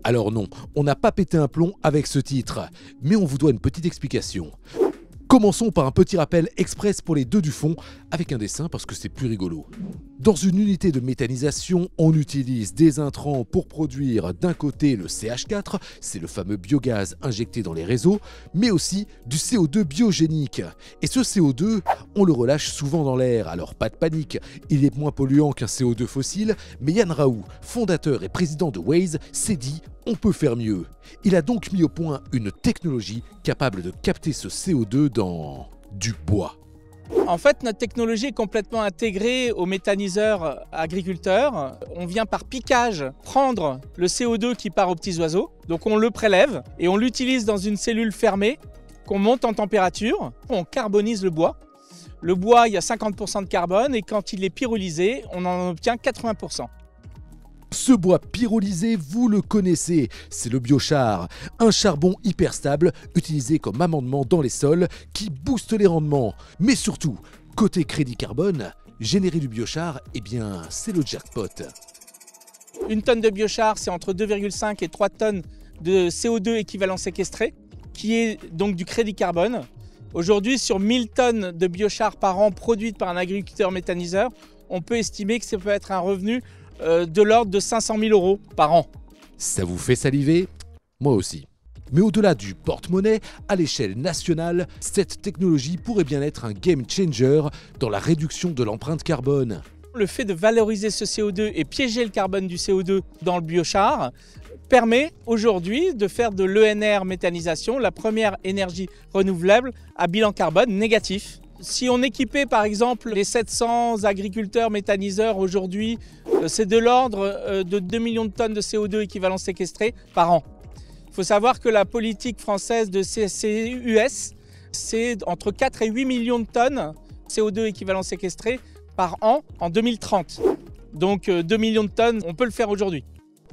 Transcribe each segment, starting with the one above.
Alors non, on n'a pas pété un plomb avec ce titre, mais on vous doit une petite explication. Commençons par un petit rappel express pour les deux du fond, avec un dessin parce que c'est plus rigolo. Dans une unité de méthanisation, on utilise des intrants pour produire d'un côté le CH4, c'est le fameux biogaz injecté dans les réseaux, mais aussi du CO2 biogénique. Et ce CO2, on le relâche souvent dans l'air, alors pas de panique, il est moins polluant qu'un CO2 fossile, mais Yann Raoult, fondateur et président de Waze, s'est dit on peut faire mieux. Il a donc mis au point une technologie capable de capter ce CO2 dans du bois. En fait, notre technologie est complètement intégrée aux méthaniseurs agriculteurs. On vient par piquage prendre le CO2 qui part aux petits oiseaux. Donc on le prélève et on l'utilise dans une cellule fermée qu'on monte en température. On carbonise le bois. Le bois, il y a 50% de carbone et quand il est pyrolysé, on en obtient 80%. Ce bois pyrolysé, vous le connaissez, c'est le biochar, un charbon hyper stable utilisé comme amendement dans les sols qui booste les rendements. Mais surtout, côté crédit carbone, générer du biochar, eh bien, c'est le jackpot. Une tonne de biochar, c'est entre 2,5 et 3 tonnes de CO2 équivalent séquestré, qui est donc du crédit carbone. Aujourd'hui, sur 1000 tonnes de biochar par an produites par un agriculteur méthaniseur, on peut estimer que ça peut être un revenu de l'ordre de 500 000 € par an. Ça vous fait saliver? Moi aussi. Mais au-delà du porte-monnaie, à l'échelle nationale, cette technologie pourrait bien être un game changer dans la réduction de l'empreinte carbone. Le fait de valoriser ce CO2 et piéger le carbone du CO2 dans le biochar permet aujourd'hui de faire de l'ENR méthanisation la première énergie renouvelable à bilan carbone négatif. Si on équipait par exemple les 700 agriculteurs méthaniseurs aujourd'hui, c'est de l'ordre de 2 millions de tonnes de CO2 équivalent séquestré par an. Il faut savoir que la politique française de CCUS, c'est entre 4 et 8 millions de tonnes de CO2 équivalent séquestré par an en 2030. Donc 2 millions de tonnes, on peut le faire aujourd'hui.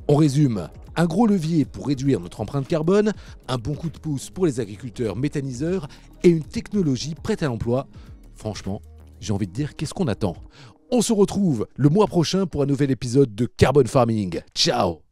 On résume, un gros levier pour réduire notre empreinte carbone, un bon coup de pouce pour les agriculteurs méthaniseurs et une technologie prête à l'emploi. Franchement, j'ai envie de dire qu'est-ce qu'on attend? On se retrouve le mois prochain pour un nouvel épisode de Carbon Farming. Ciao!